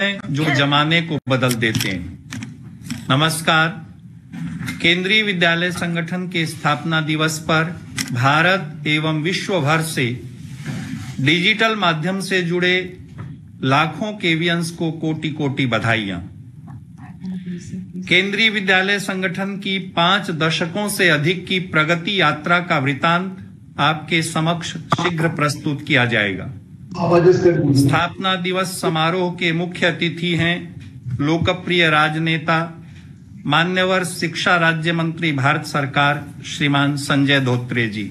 जो जमाने को बदल देते हैं। नमस्कार। केंद्रीय विद्यालय संगठन के स्थापना दिवस पर भारत एवं विश्व भर से डिजिटल माध्यम से जुड़े लाखों केवियंस को कोटि कोटि बधाइयां। केंद्रीय विद्यालय संगठन की 5 दशकों से अधिक की प्रगति यात्रा का वृतांत आपके समक्ष शीघ्र प्रस्तुत किया जाएगा। स्थापना दिवस समारोह के मुख्य अतिथि हैं लोकप्रिय राजनेता मान्यवर शिक्षा राज्य मंत्री भारत सरकार श्रीमान संजय धोत्रे जी।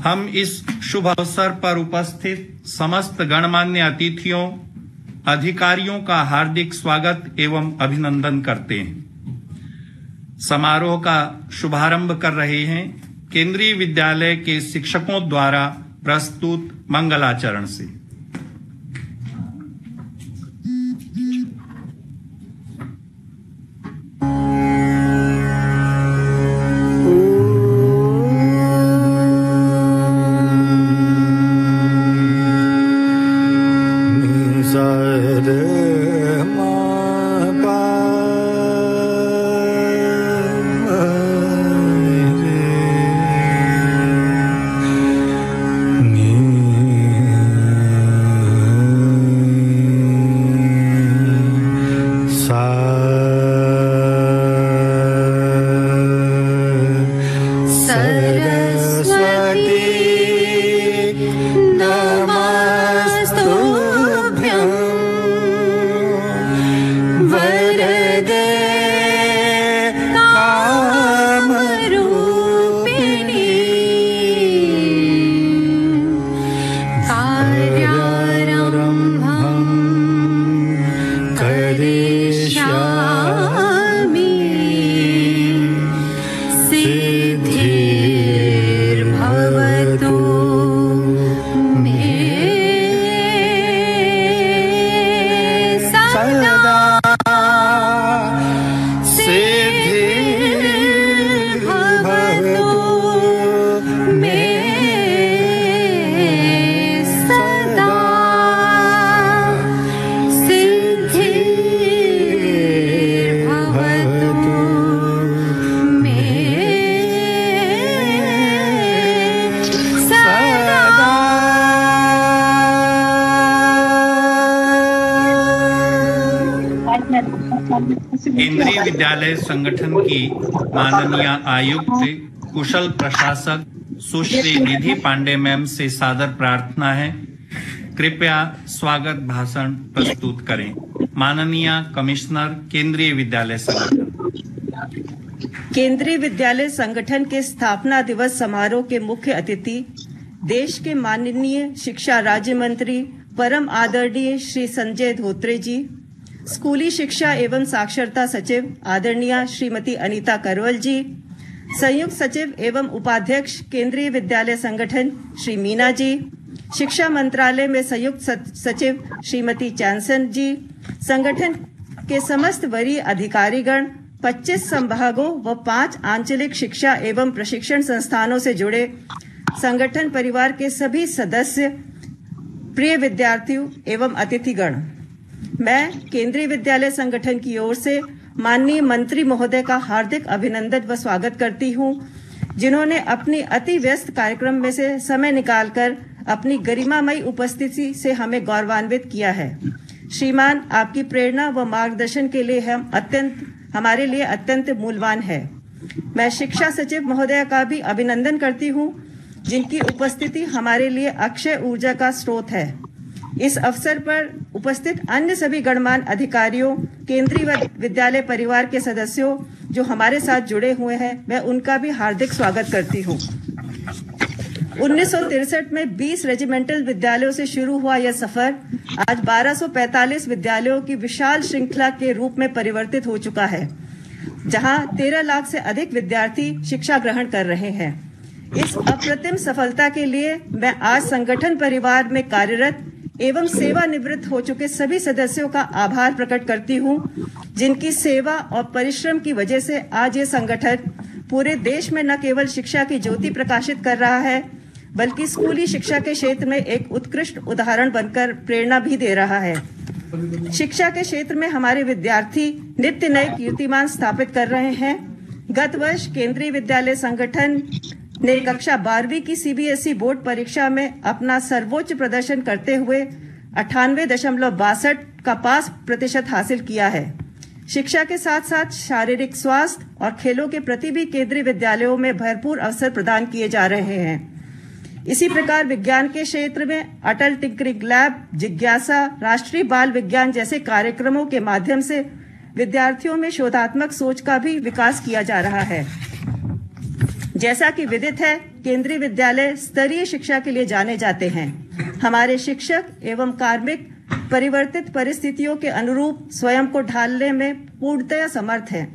हम इस शुभ अवसर पर उपस्थित समस्त गणमान्य अतिथियों अधिकारियों का हार्दिक स्वागत एवं अभिनंदन करते हैं। समारोह का शुभारंभ कर रहे हैं केंद्रीय विद्यालय के शिक्षकों द्वारा प्रस्तुत मंगलाचरण से। केंद्रीय विद्यालय संगठन की माननीय आयुक्त कुशल प्रशासक सुश्री निधि पांडे मैम से सादर प्रार्थना है, कृपया स्वागत भाषण प्रस्तुत करें। माननीय कमिश्नर केंद्रीय विद्यालय संगठन। केंद्रीय विद्यालय संगठन के स्थापना दिवस समारोह के मुख्य अतिथि देश के माननीय शिक्षा राज्य मंत्री परम आदरणीय श्री संजय धोत्रे जी, स्कूली शिक्षा एवं साक्षरता सचिव आदरणीय श्रीमती अनीता करवल जी, संयुक्त सचिव एवं उपाध्यक्ष केंद्रीय विद्यालय संगठन श्री मीना जी, शिक्षा मंत्रालय में संयुक्त सचिव श्रीमती चैंसन जी, संगठन के समस्त वरीय अधिकारीगण, 25 संभागों व 5 आंचलिक शिक्षा एवं प्रशिक्षण संस्थानों से जुड़े संगठन परिवार के सभी सदस्य, प्रिय विद्यार्थियों एवं अतिथिगण, मैं केंद्रीय विद्यालय संगठन की ओर से माननीय मंत्री महोदय का हार्दिक अभिनंदन व स्वागत करती हूं, जिन्होंने अपनी अति व्यस्त कार्यक्रम में से समय निकालकर अपनी गरिमामयी उपस्थिति से हमें गौरवान्वित किया है। श्रीमान, आपकी प्रेरणा व मार्गदर्शन के लिए हमारे लिए अत्यंत मूल्यवान है। मैं शिक्षा सचिव महोदय का भी अभिनंदन करती हूं, जिनकी उपस्थिति हमारे लिए अक्षय ऊर्जा का स्रोत है। इस अवसर पर उपस्थित अन्य सभी गणमान्य अधिकारियों, केंद्रीय विद्यालय परिवार के सदस्यों जो हमारे साथ जुड़े हुए हैं, मैं उनका भी हार्दिक स्वागत करती हूं। 1963 में 20 रेजिमेंटल विद्यालयों से शुरू हुआ यह सफर आज 1245 विद्यालयों की विशाल श्रृंखला के रूप में परिवर्तित हो चुका है, जहां 13 लाख से अधिक विद्यार्थी शिक्षा ग्रहण कर रहे हैं। इस अप्रतिम सफलता के लिए मैं आज संगठन परिवार में कार्यरत एवं सेवानिवृत्त हो चुके सभी सदस्यों का आभार प्रकट करती हूं, जिनकी सेवा और परिश्रम की वजह से आज ये संगठन पूरे देश में न केवल शिक्षा की ज्योति प्रकाशित कर रहा है, बल्कि स्कूली शिक्षा के क्षेत्र में एक उत्कृष्ट उदाहरण बनकर प्रेरणा भी दे रहा है। शिक्षा के क्षेत्र में हमारे विद्यार्थी नित्य नए कीर्तिमान स्थापित कर रहे हैं। गत वर्ष केंद्रीय विद्यालय संगठन ने कक्षा 12वीं की सीबीएसई बोर्ड परीक्षा में अपना सर्वोच्च प्रदर्शन करते हुए 98.62 का पास प्रतिशत हासिल किया है। शिक्षा के साथ साथ शारीरिक स्वास्थ्य और खेलों के प्रति भी केंद्रीय विद्यालयों में भरपूर अवसर प्रदान किए जा रहे हैं। इसी प्रकार विज्ञान के क्षेत्र में अटल टिंकरिंग लैब, जिज्ञासा, राष्ट्रीय बाल विज्ञान जैसे कार्यक्रमों के माध्यम से विद्यार्थियों में शोधात्मक सोच का भी विकास किया जा रहा है। जैसा कि विदित है, केंद्रीय विद्यालय स्तरीय शिक्षा के लिए जाने जाते हैं। हमारे शिक्षक एवं कार्मिक परिवर्तित परिस्थितियों के अनुरूप स्वयं को ढालने में पूर्णतया समर्थ हैं।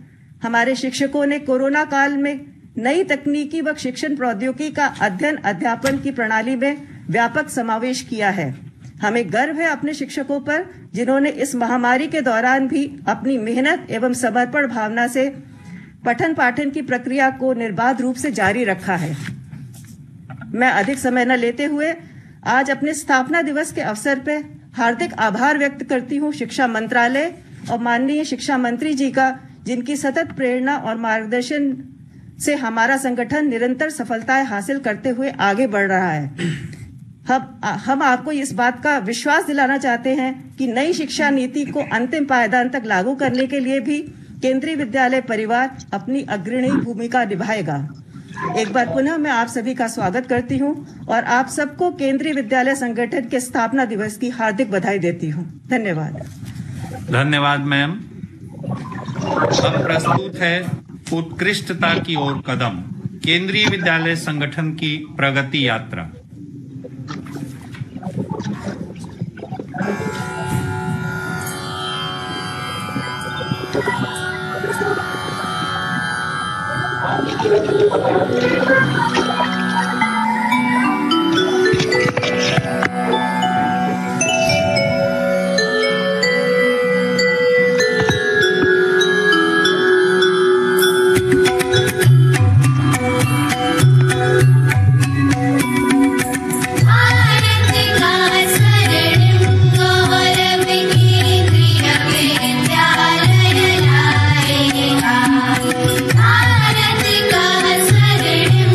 हमारे शिक्षकों ने कोरोना काल में नई तकनीकी व शिक्षण प्रौद्योगिकी का अध्ययन अध्यापन की प्रणाली में व्यापक समावेश किया है। हमें गर्व है अपने शिक्षकों पर, जिन्होंने इस महामारी के दौरान भी अपनी मेहनत एवं समर्पण भावना से पठन पाठन की प्रक्रिया को निर्बाध रूप से जारी रखा है। मैं अधिक समय न लेते हुए आज अपने स्थापना दिवस के अवसर पर हार्दिक आभार व्यक्त करती हूँ शिक्षा मंत्रालय और माननीय शिक्षा मंत्री जी का, जिनकी सतत प्रेरणा और मार्गदर्शन से हमारा संगठन निरंतर सफलताएं हासिल करते हुए आगे बढ़ रहा है। हम आपको इस बात का विश्वास दिलाना चाहते हैं कि नई शिक्षा नीति को अंतिम पायदान तक लागू करने के लिए भी केंद्रीय विद्यालय परिवार अपनी अग्रणी भूमिका निभाएगा। एक बार पुनः मैं आप सभी का स्वागत करती हूं और आप सबको केंद्रीय विद्यालय संगठन के स्थापना दिवस की हार्दिक बधाई देती हूं। धन्यवाद। धन्यवाद मैम। अब प्रस्तुत है उत्कृष्टता की ओर कदम, केंद्रीय विद्यालय संगठन की प्रगति यात्रा। भारत का स्वर्णिम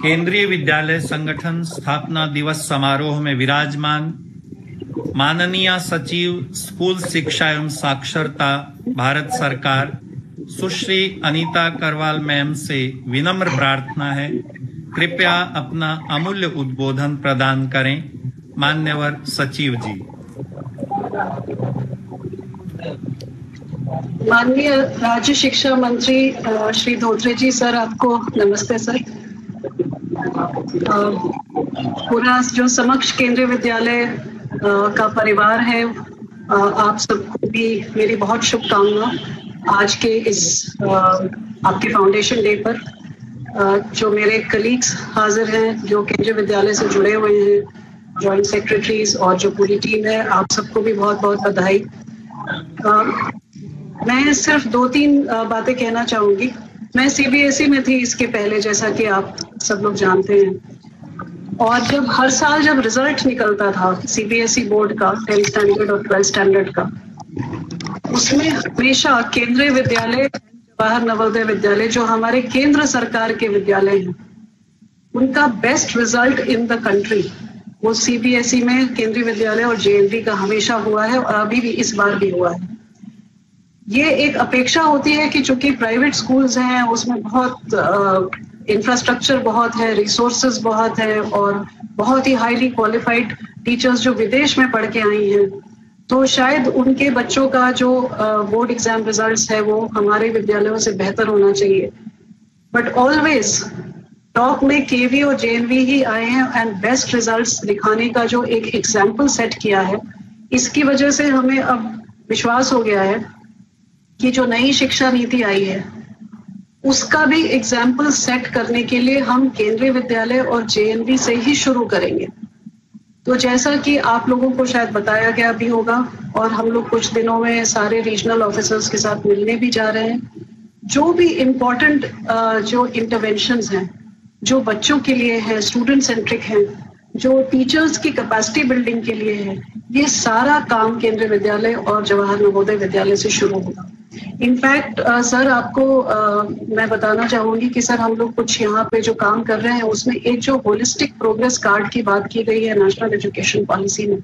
केंद्रीय विद्यालय संगठन स्थापना दिवस समारोह में विराजमान माननीय सचिव स्कूल शिक्षा एवं साक्षरता भारत सरकार सुश्री अनीता करवाल मैम से विनम्र प्रार्थना है, कृपया अपना अमूल्य उद्बोधन प्रदान करें। मान्यवर सचिव जी। माननीय राज्य शिक्षा मंत्री श्री धोत्रे जी सर, आपको नमस्ते सर। पूरा जो समक्ष केंद्रीय विद्यालय का परिवार है, आप सबको भी मेरी बहुत शुभकामना आज के इस आपके फाउंडेशन डे पर। जो मेरे कलीग्स हाजिर हैं, जो केंद्रीय विद्यालय से जुड़े हुए हैं, जॉइंट सेक्रेटरीज और जो पूरी टीम है, आप सबको भी बहुत बहुत बधाई। मैं सिर्फ 2-3 बातें कहना चाहूंगी। मैं सीबीएसई में थी इसके पहले, जैसा कि आप सब लोग जानते हैं, और जब हर साल जब रिजल्ट निकलता था सीबीएसई बोर्ड का 10th स्टैंडर्ड और 12th स्टैंडर्ड का, उसमें हमेशा केंद्रीय विद्यालय, जवाहर नवोदय विद्यालय जो हमारे केंद्र सरकार के विद्यालय हैं, उनका best result in the country वो सीबीएसई में केंद्रीय विद्यालय और जेएनवी का हमेशा हुआ है और अभी भी इस बार भी हुआ है। ये एक अपेक्षा होती है कि चूंकि प्राइवेट स्कूल्स हैं, उसमें बहुत इंफ्रास्ट्रक्चर बहुत है, रिसोर्सेज बहुत है और बहुत ही हाईली क्वालिफाइड टीचर्स जो विदेश में पढ़ के आई हैं, तो शायद उनके बच्चों का जो बोर्ड एग्जाम रिजल्ट्स है वो हमारे विद्यालयों से बेहतर होना चाहिए। बट ऑलवेज टॉप में केवी और जेएनवी ही आए हैं एंड बेस्ट रिजल्ट्स दिखाने का जो एक एग्जाम्पल सेट किया है, इसकी वजह से हमें अब विश्वास हो गया है कि जो नई शिक्षा नीति आई है उसका भी एग्जाम्पल सेट करने के लिए हम केंद्रीय विद्यालय और जेएनवी से ही शुरू करेंगे। तो जैसा कि आप लोगों को शायद बताया गया भी होगा, और हम लोग कुछ दिनों में सारे रीजनल ऑफिसर्स के साथ मिलने भी जा रहे हैं, जो भी इम्पोर्टेंट जो इंटरवेंशंस हैं, जो बच्चों के लिए है, स्टूडेंट सेंट्रिक हैं, जो टीचर्स की कैपेसिटी बिल्डिंग के लिए है, ये सारा काम केंद्रीय विद्यालय और जवाहर नवोदय विद्यालय से शुरू होगा। इनफैक्ट सर, आपको मैं बताना चाहूंगी कि सर हम लोग कुछ यहाँ पे जो काम कर रहे हैं उसमें एक जो होलिस्टिक प्रोग्रेस कार्ड की बात की गई है नेशनल एजुकेशन पॉलिसी में,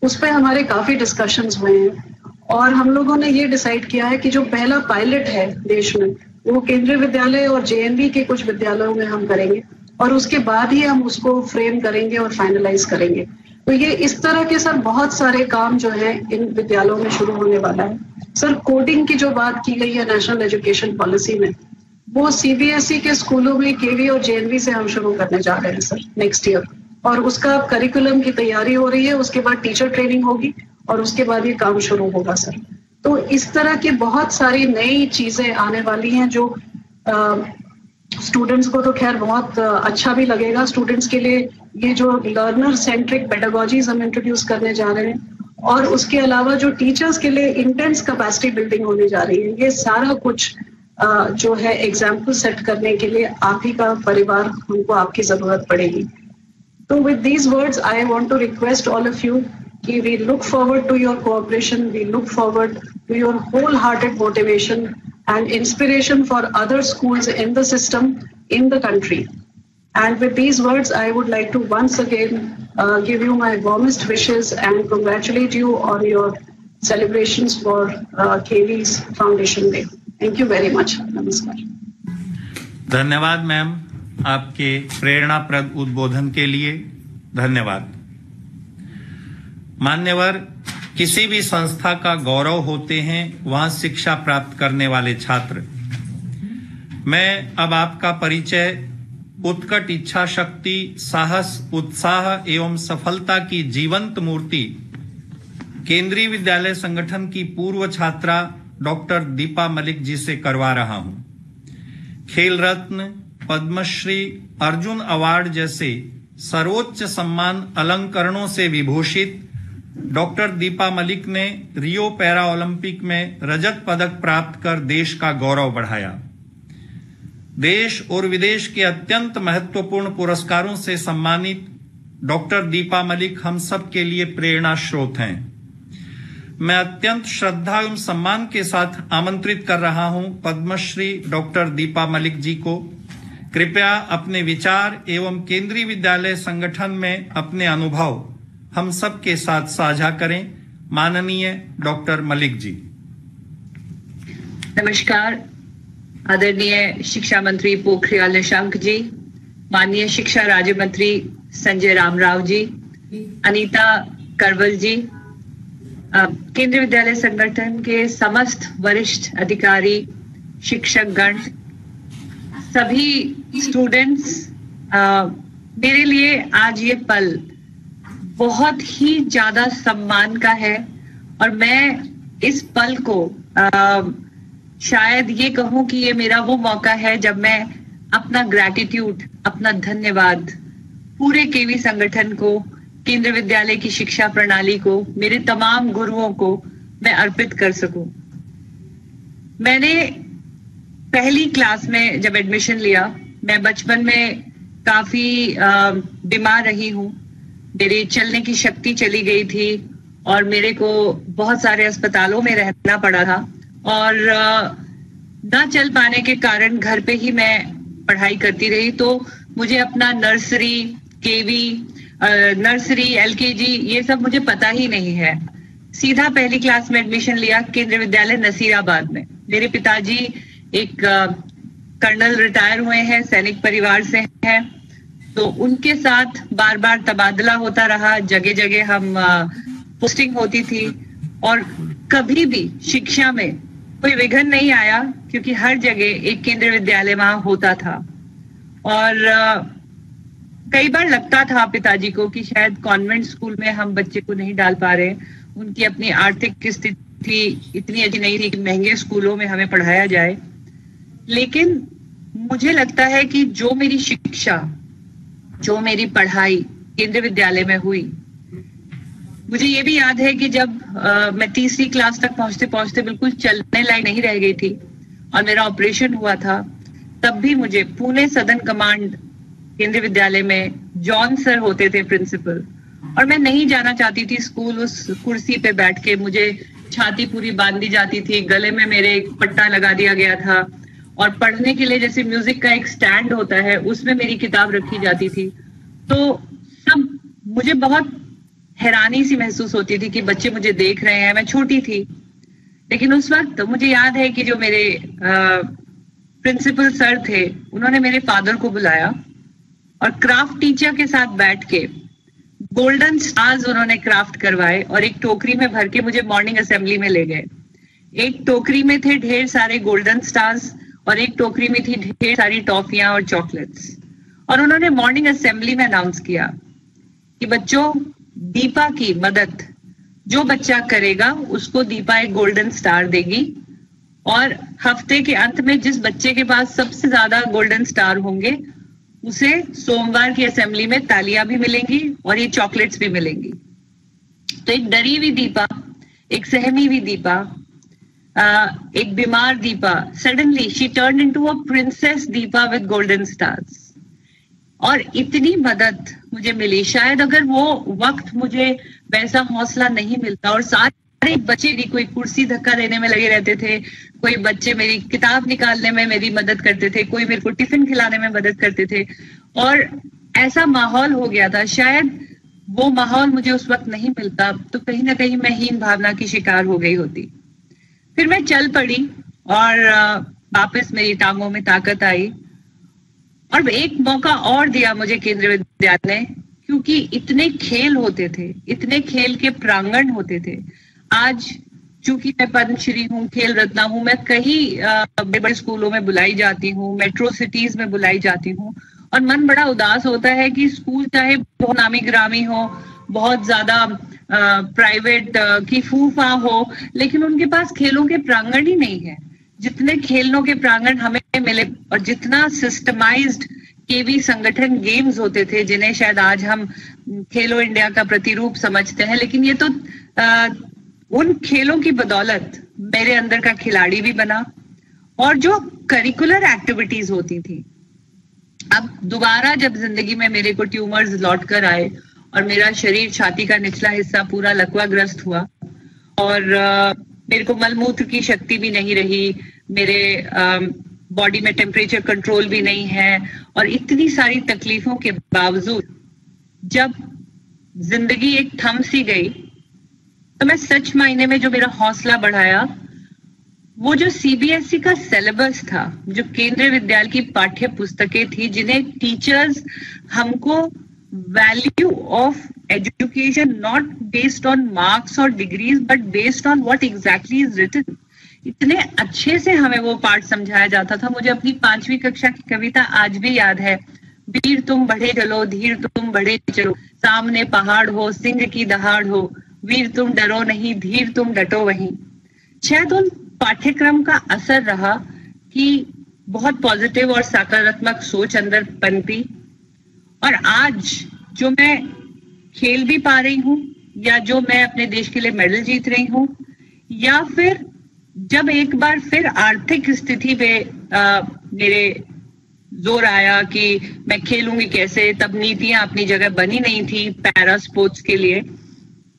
उस पर हमारे काफी डिस्कशंस हुए हैं और हम लोगों ने ये डिसाइड किया है कि जो पहला पायलट है देश में वो केंद्रीय विद्यालय और जेएनवी के कुछ विद्यालयों में हम करेंगे और उसके बाद ही हम उसको फ्रेम करेंगे और फाइनलाइज करेंगे। तो ये इस तरह के सर बहुत सारे काम जो है इन विद्यालयों में शुरू होने वाला है। सर कोडिंग की जो बात की गई है नेशनल एजुकेशन पॉलिसी में, वो सीबीएसई के स्कूलों में केवी और जेएनवी से हम शुरू करने जा रहे हैं सर नेक्स्ट ईयर, और उसका करिकुलम की तैयारी हो रही है, उसके बाद टीचर ट्रेनिंग होगी और उसके बाद ये काम शुरू होगा सर। तो इस तरह की बहुत सारी नई चीजें आने वाली हैं जो स्टूडेंट्स को तो खैर बहुत अच्छा भी लगेगा। स्टूडेंट्स के लिए ये जो लर्नर सेंट्रिक पेडागोजीज हम इंट्रोड्यूस करने जा रहे हैं, और उसके अलावा जो टीचर्स के लिए इंटेंस कैपेसिटी बिल्डिंग होने जा रही है, ये सारा कुछ जो है एग्जाम्पल सेट करने के लिए आप ही का परिवार, हमको आपकी जरूरत पड़ेगी। तो with these words I want to request all of you कि we look forward to your cooperation, we look forward to your wholehearted motivation and inspiration for other schools in the system in the country. And with these words, I would like to once again give you my warmest wishes and congratulate you on your celebrations for KV's Foundation Day. Thank you very much. Namaskar. धन्यवाद ma'am, आपके प्रेरणाप्रद उद्बोधन के लिए धन्यवाद। मान्यवर, किसी भी संस्था का गौरव होते हैं वहां शिक्षा प्राप्त करने वाले छात्र। मैं अब आपका परिचय उत्कट इच्छा शक्ति, साहस, उत्साह एवं सफलता की जीवंत मूर्ति केंद्रीय विद्यालय संगठन की पूर्व छात्रा डॉक्टर दीपा मलिक जी से करवा रहा हूं। खेल रत्न, पद्मश्री, अर्जुन अवार्ड जैसे सर्वोच्च सम्मान अलंकरणों से विभूषित डॉक्टर दीपा मलिक ने रियो पैरा ओलंपिक में रजत पदक प्राप्त कर देश का गौरव बढ़ाया। देश और विदेश के अत्यंत महत्वपूर्ण पुरस्कारों से सम्मानित डॉक्टर दीपा मलिक हम सब के लिए प्रेरणा स्रोत हैं। मैं अत्यंत श्रद्धा एवं सम्मान के साथ आमंत्रित कर रहा हूं पद्मश्री डॉक्टर दीपा मलिक जी को कृपया अपने विचार एवं केंद्रीय विद्यालय संगठन में अपने अनुभव हम सबके साथ साझा करें। माननीय डॉक्टर मलिक जी। नमस्कार। आदरणीय शिक्षा मंत्री पोखरियाल निशंक जी, माननीय शिक्षा राज्य मंत्री संजय रामराव जी, अनीता करवल जी, केंद्रीय विद्यालय संगठन के समस्त वरिष्ठ अधिकारी, शिक्षक गण, सभी स्टूडेंट्स, मेरे लिए आज ये पल बहुत ही ज्यादा सम्मान का है और मैं इस पल को शायद ये कहूं कि ये मेरा वो मौका है जब मैं अपना ग्रैटिट्यूड, अपना धन्यवाद पूरे केवी संगठन को, केंद्रीय विद्यालय की शिक्षा प्रणाली को, मेरे तमाम गुरुओं को मैं अर्पित कर सकूं। मैंने पहली क्लास में जब एडमिशन लिया, मैं बचपन में काफी बीमार रही हूं, मेरी चलने की शक्ति चली गई थी और मेरे को बहुत सारे अस्पतालों में रहना पड़ा था और ना चल पाने के कारण घर पे ही मैं पढ़ाई करती रही। तो मुझे अपना नर्सरी, केवी, नर्सरी, एलकेजी ये सब मुझे पता ही नहीं है। सीधा पहली क्लास में एडमिशन लिया केंद्रीय विद्यालय नसीराबाद में। मेरे पिताजी एक कर्नल रिटायर हुए हैं, सैनिक परिवार से हैं, तो उनके साथ बार बार तबादला होता रहा, जगह जगह हम पोस्टिंग होती थी और कभी भी शिक्षा में कोई विघ्न नहीं आया क्योंकि हर जगह एक केंद्रीय विद्यालय वहां होता था। और कई बार लगता था पिताजी को कि शायद कॉन्वेंट स्कूल में हम बच्चे को नहीं डाल पा रहे, उनकी अपनी आर्थिक स्थिति इतनी अच्छी नहीं थी कि महंगे स्कूलों में हमें पढ़ाया जाए। लेकिन मुझे लगता है कि जो मेरी शिक्षा, जो मेरी पढ़ाई केंद्रीय विद्यालय में हुई, मुझे ये भी याद है कि जब मैं तीसरी क्लास तक पहुंचते पहुंचते बिल्कुल चलने लायक नहीं रह गई थी और मेरा ऑपरेशन हुआ था, तब भी मुझे पुणे सदन कमांड केंद्रीय विद्यालय में जॉन सर होते थे प्रिंसिपल, और मैं नहीं जाना चाहती थी स्कूल। उस कुर्सी पे बैठ के मुझे छाती पूरी बांध दी जाती थी, गले में मेरे एक पट्टा लगा दिया गया था और पढ़ने के लिए जैसे म्यूजिक का एक स्टैंड होता है उसमें मेरी किताब रखी जाती थी। तो सब मुझे बहुत हैरानी सी महसूस होती थी कि बच्चे मुझे देख रहे हैं। मैं छोटी थी, लेकिन उस वक्त मुझे याद है कि जो मेरे प्रिंसिपल सर थे, उन्होंने मेरे फादर को बुलाया और क्राफ्ट टीचर के साथ बैठ के गोल्डन स्टार्स उन्होंने क्राफ्ट करवाए और एक टोकरी में भर के मुझे मॉर्निंग असेंबली में ले गए। एक टोकरी में थे ढेर सारे गोल्डन स्टार्स और एक टोकरी में थी ढेर सारी टॉफियां और चॉकलेट्स, और उन्होंने मॉर्निंग असेंबली में अनाउंस किया कि बच्चों, दीपा की मदद जो बच्चा करेगा उसको दीपा एक गोल्डन स्टार देगी, और हफ्ते के अंत में जिस बच्चे के पास सबसे ज्यादा गोल्डन स्टार होंगे उसे सोमवार की असेंबली में तालियां भी मिलेंगी और ये चॉकलेट्स भी मिलेंगी। तो एक डरी हुई दीपा, एक सहमी हुई दीपा, एक बीमार Deepa, suddenly she turned into a princess Deepa with golden stars. और इतनी मदद मुझे मिली। शायद अगर वो वक्त मुझे वैसा हौसला नहीं मिलता, और सारे बच्चे भी कोई कुर्सी धक्का देने में लगे रहते थे, कोई बच्चे मेरी किताब निकालने में मेरी मदद करते थे, कोई मेरे को टिफिन खिलाने में मदद करते थे, और ऐसा माहौल हो गया था। शायद वो माहौल मुझे उस वक्त नहीं मिलता तो कहीं ना कहीं मैं हीन भावना की शिकार हो गई होती। फिर मैं चल पड़ी और वापस मेरी टांगों में ताकत आई, और एक मौका और दिया मुझे केंद्रीय विद्यालय, क्योंकि इतने खेल होते थे, इतने खेल के प्रांगण होते थे। आज चूंकि मैं पद्मश्री हूँ, खेल रत्ना हूँ, मैं कई बड़े बड़े स्कूलों में बुलाई जाती हूँ, मेट्रो सिटीज में बुलाई जाती हूँ, और मन बड़ा उदास होता है कि स्कूल चाहे बहुत नामी ग्रामी हो, बहुत ज्यादा प्राइवेट की फूफा हो, लेकिन उनके पास खेलों के प्रांगण ही नहीं है। जितने खेलों के प्रांगण हमें मिले और जितना सिस्टमाइज्ड केवी संगठन गेम्स होते थे, जिन्हें शायद आज हम खेलो इंडिया का प्रतिरूप समझते हैं, लेकिन ये तो उन खेलों की बदौलत मेरे अंदर का खिलाड़ी भी बना। और जो करिकुलर एक्टिविटीज होती थी, अब दोबारा जब जिंदगी में मेरे को ट्यूमर्स लौट कर आए और मेरा शरीर, छाती का निचला हिस्सा पूरा लकवाग्रस्त हुआ और मेरे को मलमूत्र की शक्ति भी नहीं रही, मेरे बॉडी में टेम्परेचर कंट्रोल भी नहीं है, और इतनी सारी तकलीफों के बावजूद जब जिंदगी एक थम सी गई तो मैं सच मायने में जो मेरा हौसला बढ़ाया, वो जो सीबीएसई का सिलेबस था, जो केंद्रीय विद्यालय की पाठ्य पुस्तकें थी, जिन्हें टीचर्स हमको value of education not based on marks और degrees but based on what exactly is written, इतने अच्छे से हमें वो पाठ समझाया जाता था। मुझे अपनी 5वीं कक्षा की कविता आज भी याद है। वीर तुम बढ़े चलो, धीर तुम बढ़े चलो, सामने पहाड़ हो, सिंह की दहाड़ हो, वीर तुम डरो नहीं, धीर तुम डटो वहीं। शायद उन पाठ्यक्रम का असर रहा कि बहुत पॉजिटिव और सकारात्मक सोच अंदर पनपी, और आज जो मैं खेल भी पा रही हूँ, या जो मैं अपने देश के लिए मेडल जीत रही हूँ, या फिर जब एक बार फिर आर्थिक स्थिति पे मेरे जोर आया कि मैं खेलूंगी कैसे, तब नीतियां अपनी जगह बनी नहीं थी पैरा स्पोर्ट्स के लिए,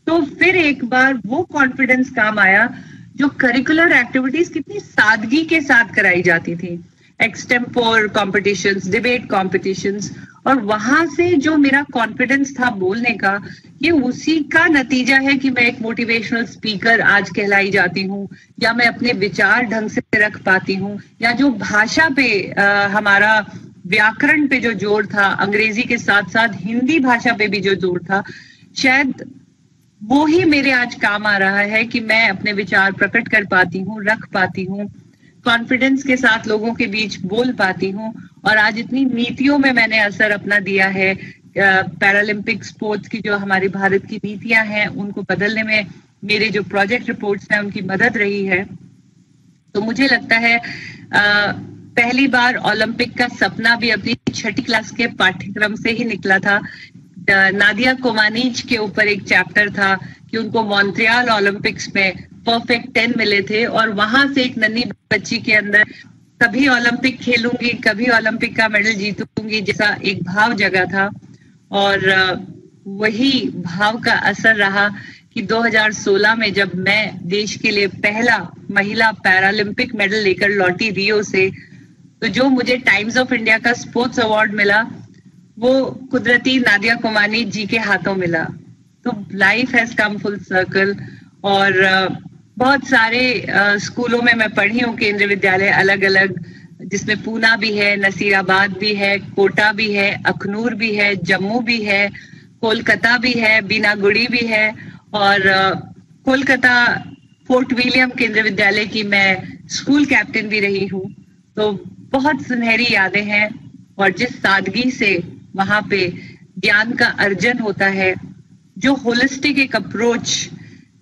तो फिर एक बार वो कॉन्फिडेंस काम आया जो करिकुलर एक्टिविटीज कितनी सादगी के साथ कराई जाती थी, एक्सटेम्पोर कॉम्पिटिशन्स, डिबेट कॉम्पिटिशन्स, और वहां से जो मेरा कॉन्फिडेंस था बोलने का, ये उसी का नतीजा है कि मैं एक मोटिवेशनल स्पीकर आज कहलाई जाती हूँ, या मैं अपने विचार ढंग से रख पाती हूँ, या जो भाषा पे हमारा व्याकरण पे जो जोर था, अंग्रेजी के साथ साथ हिंदी भाषा पे भी जो जोर था, शायद वो ही मेरे आज काम आ रहा है कि मैं अपने विचार प्रकट कर पाती हूँ, रख पाती हूँ, कॉन्फिडेंस के साथ लोगों के बीच बोल पाती हूँ। और आज इतनी नीतियों में मैंने असर अपना दिया है, पैरालंपिक स्पोर्ट्स की जो हमारी भारत की नीतियां हैं उनको बदलने में मेरे जो प्रोजेक्ट रिपोर्ट्स हैं उनकी मदद रही है। तो मुझे लगता है पहली बार ओलंपिक का सपना भी अपनी 6ठी क्लास के पाठ्यक्रम से ही निकला था। नादिया कोमानीच के ऊपर एक चैप्टर था कि उनको मॉन्ट्रियल ओलंपिक्स में परफेक्ट 10 मिले थे, और वहां से एक नन्ही बच्ची के अंदर कभी ओलंपिक खेलूंगी, कभी ओलंपिक का मेडल जीतूंगी जैसा एक भाव जगा था। और वही भाव का असर रहा कि 2016 में जब मैं देश के लिए पहला महिला पैरालंपिक मेडल लेकर लौटी रियो से, तो जो मुझे टाइम्स ऑफ इंडिया का स्पोर्ट्स अवार्ड मिला वो कुदरती नादिया कोमानी जी के हाथों मिला। तो life has come full circle, और बहुत सारे स्कूलों में मैं पढ़ी हूँ, केंद्रीय विद्यालय अलग अलग, जिसमें पूना भी है, नसीराबाद भी है, कोटा भी है, अखनूर भी है, जम्मू भी है, कोलकाता भी है, बीनागुड़ी भी है, और कोलकाता फोर्ट विलियम केंद्रीय विद्यालय की मैं स्कूल कैप्टन भी रही हूँ। तो बहुत सुनहरी यादें हैं, और जिस सादगी से वहां पे ज्ञान का अर्जन होता है, जो होलिस्टिक एक अप्रोच,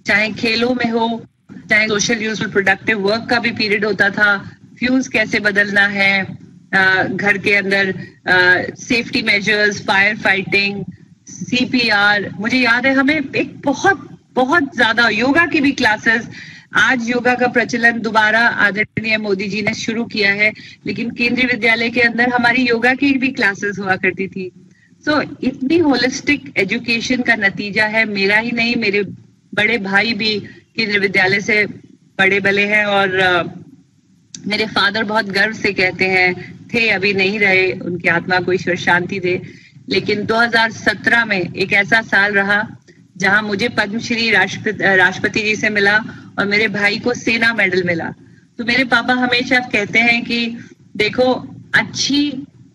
चाहे खेलों में हो, चाहे सोशल यूजफुल प्रोडक्टिव वर्क का भी पीरियड होता था, फ्यूज कैसे बदलना है घर के अंदर, safety measures, fire fighting, CPR. मुझे याद है हमें एक बहुत ज्यादा योगा की भी क्लासेस, आज योगा का प्रचलन दोबारा आदरणीय मोदी जी ने शुरू किया है, लेकिन केंद्रीय विद्यालय के अंदर हमारी योगा की भी क्लासेस हुआ करती थी। सो इतनी होलिस्टिक एजुकेशन का नतीजा है, मेरा ही नहीं, मेरे बड़े भाई भी केंद्रीय विद्यालय से पढ़े बले हैं, और मेरे फादर बहुत गर्व से कहते हैं, थे अभी नहीं रहे, उनकी आत्मा को ईश्वर शांति दे, लेकिन 2017 में एक ऐसा साल रहा जहां मुझे पद्मश्री राष्ट्रपति जी से मिला और मेरे भाई को सेना मेडल मिला। तो मेरे पापा हमेशा कहते हैं कि देखो, अच्छी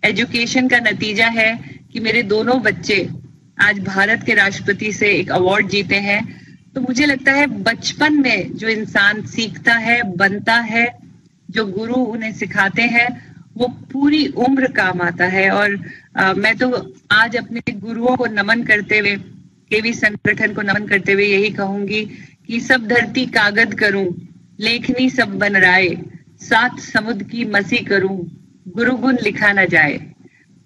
एजुकेशन का नतीजा है कि मेरे दोनों बच्चे आज भारत के राष्ट्रपति से एक अवार्ड जीते हैं। तो मुझे लगता है बचपन में जो इंसान सीखता है, बनता है, जो गुरु उन्हें सिखाते हैं, वो पूरी उम्र काम आता है। और मैं तो आज अपने गुरुओं को नमन करते हुए, केवी संगठन को नमन करते हुए यही कहूंगी कि सब धरती कागज करूं, लेखनी सब बन राय, सात समुद्र की मसी करूं, गुरु गुण लिखा न जाए।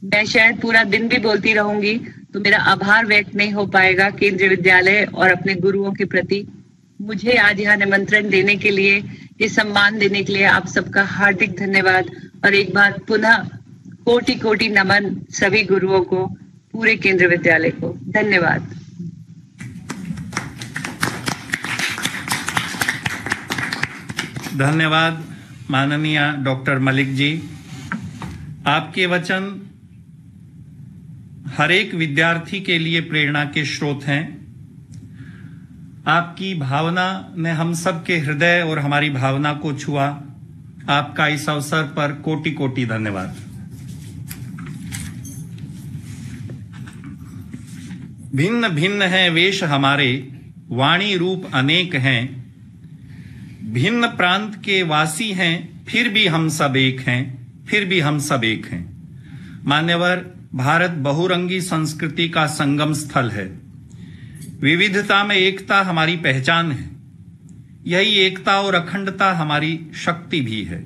मैं शायद पूरा दिन भी बोलती रहूंगी तो मेरा आभार व्यक्त नहीं हो पाएगा केंद्रीय विद्यालय और अपने गुरुओं के प्रति। मुझे आज यहाँ निमंत्रण देने के लिए, ये सम्मान देने के लिए आप सबका हार्दिक धन्यवाद, और एक बार पुनः कोटि कोटि नमन सभी गुरुओं को, पूरे केंद्रीय विद्यालय को। धन्यवाद। धन्यवाद माननीय डॉक्टर मलिक जी, आपके वचन हर एक विद्यार्थी के लिए प्रेरणा के स्रोत हैं। आपकी भावना ने हम सब के हृदय और हमारी भावना को छुआ। आपका इस अवसर पर कोटि कोटि धन्यवाद। भिन्न भिन्न हैं वेश हमारे, वाणी रूप अनेक हैं। भिन्न प्रांत के वासी हैं, फिर भी हम सब एक हैं, फिर भी हम सब एक हैं। मान्यवर, भारत बहुरंगी संस्कृति का संगम स्थल है। विविधता में एकता हमारी पहचान है। यही एकता और अखंडता हमारी शक्ति भी है।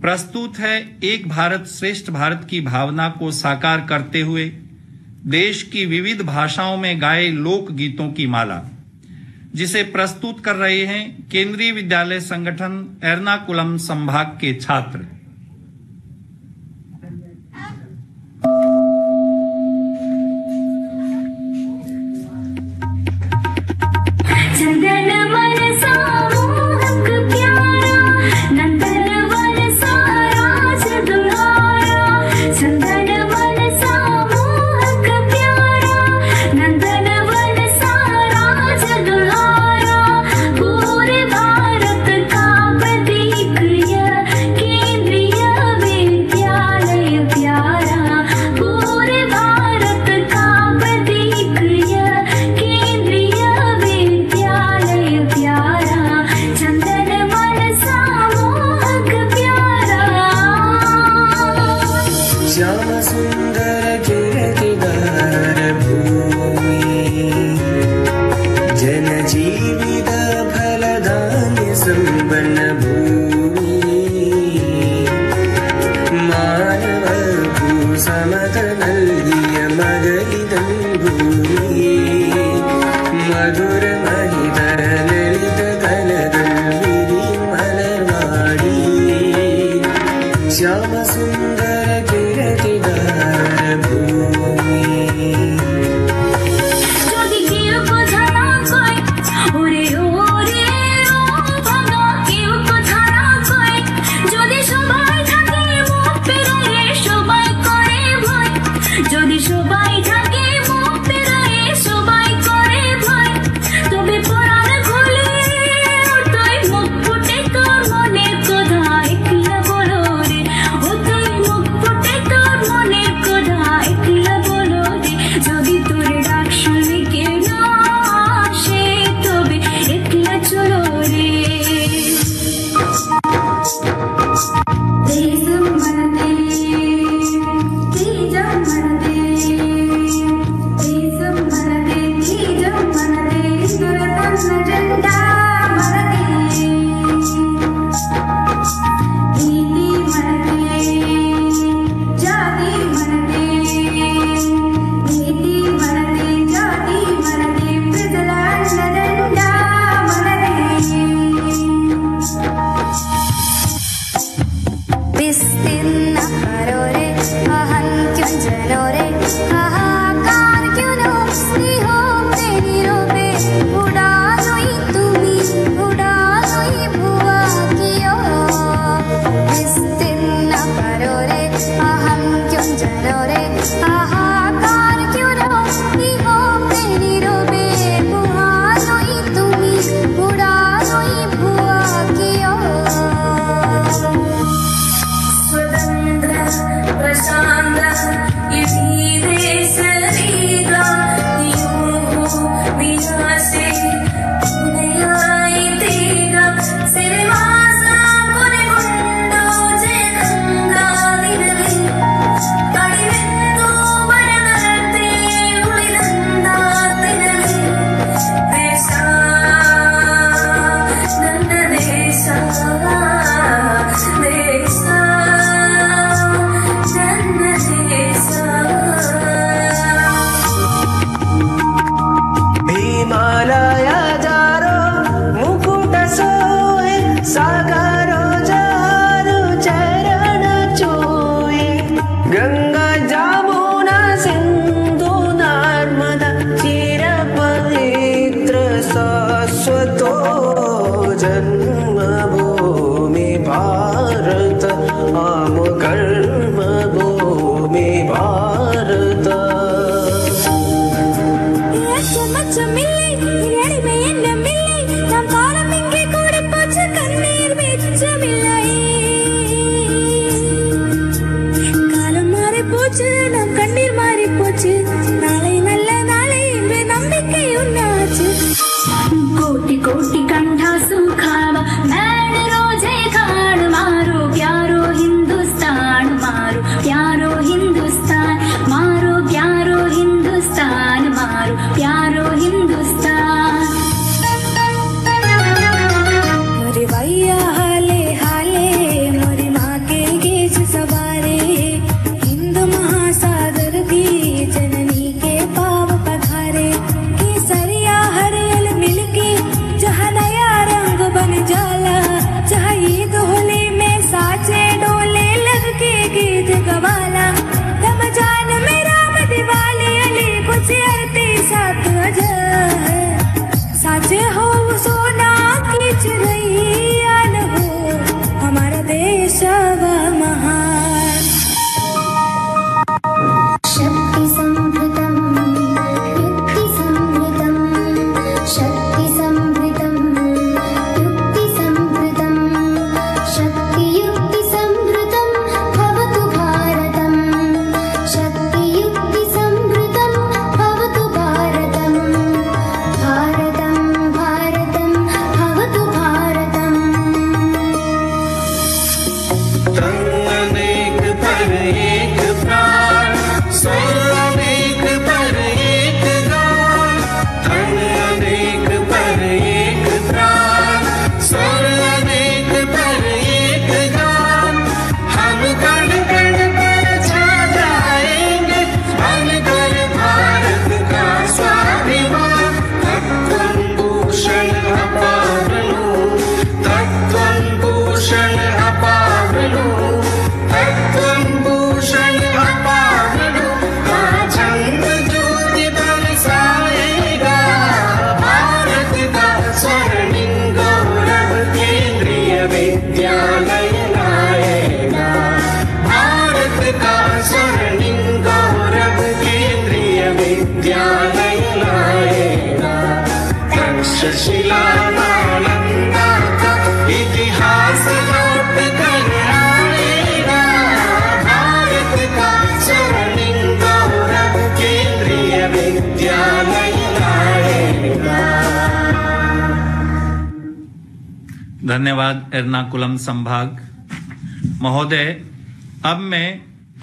प्रस्तुत है एक भारत श्रेष्ठ भारत की भावना को साकार करते हुए देश की विविध भाषाओं में गाए लोक गीतों की माला, जिसे प्रस्तुत कर रहे हैं केंद्रीय विद्यालय संगठन एर्नाकुलम संभाग के छात्र। Sandra, you see पर एक प्राण, स्वर अनेक पर एक गान, धन अनेक पर एक प्राण, स्वर अनेक पर एक गान। हम कण कण पर छा जाएंगे, बनकर भारत का स्वाभिमान। तत्त्वं भूषण अपावृणु, तत्त्वं भूषण अपावृणु, तत्त्वं भूषण अपावृणु। आझंग ज्योति बरसाएगा, भारत का स्वर्णिम गौरव केंद्रीय विद्यालय लाएगा। भारत का स्वर्णिम गौरव केंद्रीय विद्यालय लाएगा। तक्षशिला नालंदा का इतिहास लौट कर आएगा। भारत का स्वर्णिम गौरव केंद्रीय विद्यालय लाएगा। धन्यवाद एर्नाकुलम संभाग महोदय। अब मैं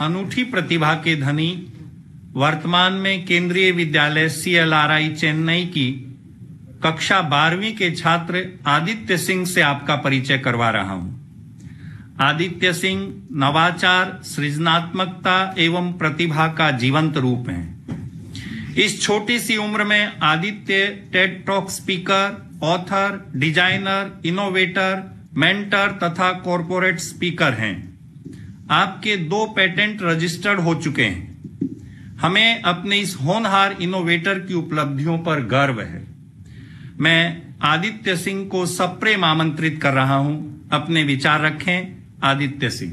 अनूठी प्रतिभा के धनी वर्तमान में केंद्रीय विद्यालय CLRI चेन्नई की कक्षा 12वीं के छात्र आदित्य सिंह से आपका परिचय करवा रहा हूं। आदित्य सिंह नवाचार, सृजनात्मकता एवं प्रतिभा का जीवंत रूप हैं। इस छोटी सी उम्र में Aditya Ted talk speaker, author, designer, innovator, mentor तथा कॉरपोरेट स्पीकर हैं। आपके 2 पेटेंट रजिस्टर्ड हो चुके हैं। हमें अपने इस होनहार इनोवेटर की उपलब्धियों पर गर्व है। मैं आदित्य सिंह को सप्रेम आमंत्रित कर रहा हूं, अपने विचार रखें। Aditya Singh.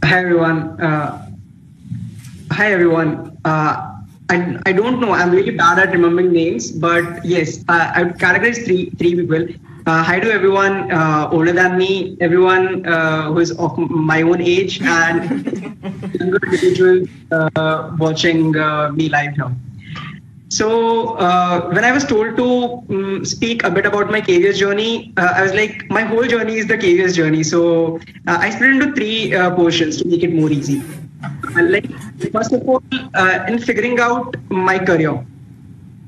Hi everyone. I don't know. I'm really bad at remembering names, but yes, I would categorize three people. Hi to everyone older than me, everyone who is of my own age, and younger individuals watching me live here. So when I was told to speak a bit about my KVS journey, I was like, my whole journey is the KVS journey. So I split into 3 portions to make it more easy. Like, first of all, in figuring out my career,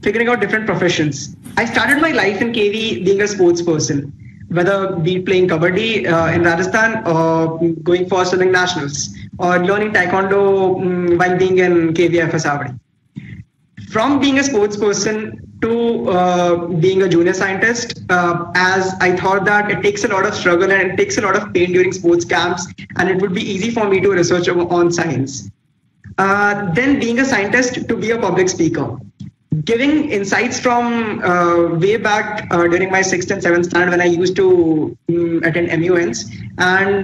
figuring out different professions. I started my life in KV being a sports person, whether be playing kabaddi in Rajasthan or going for swimming nationals or learning taekwondo while being in KV FSAVD. From being a sports person to being a junior scientist, as I thought that it takes a lot of struggle and it takes a lot of pain during sports camps, and it would be easy for me to research on science. Then being a scientist to be a public speaker, giving insights from way back during my 6th and 7th standard when I used to attend MUNs and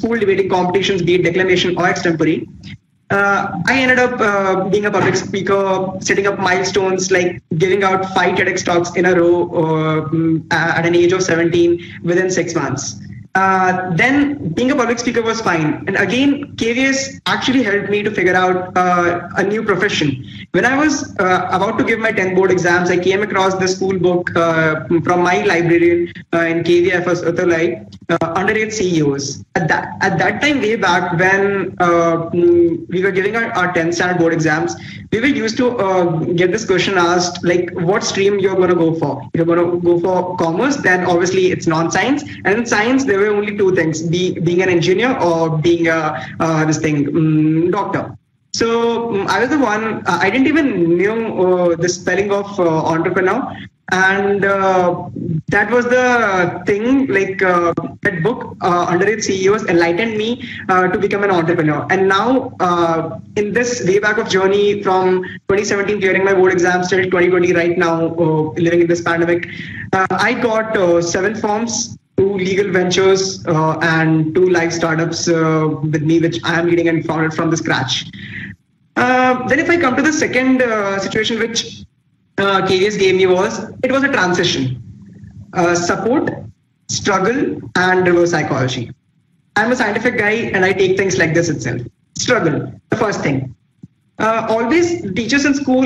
school debating competitions, be it declamation or extempore. I ended up being a public speaker, setting up milestones like giving out 5 TEDx talks in a row at an age of 17 within 6 months. Then being a public speaker was fine. And again, KVS actually helped me to figure out a new profession. When I was about to give my 10th board exams, I came across the school book from my librarian in KVFS Uttalai, Underage CEOs. At that time, way back when we were giving our 10th standard board exams, we were used to get this question asked, like, what stream you're going to go for? If you're going to go for commerce, then obviously it's non-science. And in science, there were only 2 things, being an engineer or being a doctor. So I was the one, I didn't even know the spelling of entrepreneur. And that was the thing, like that book, Underage CEOs, enlightened me to become an entrepreneur. And now in this way back of journey from 2017 clearing my board exams till 2020 right now, living in this pandemic, I got 7 firms, 2 legal ventures and 2 live startups with me, which I am leading and founded from the scratch. Then if I come to the second situation which KVS gave me, it was a transition. Support, struggle, and reverse psychology. I'm a scientific guy and I take things like this itself. Struggle, the first thing. Always teachers in school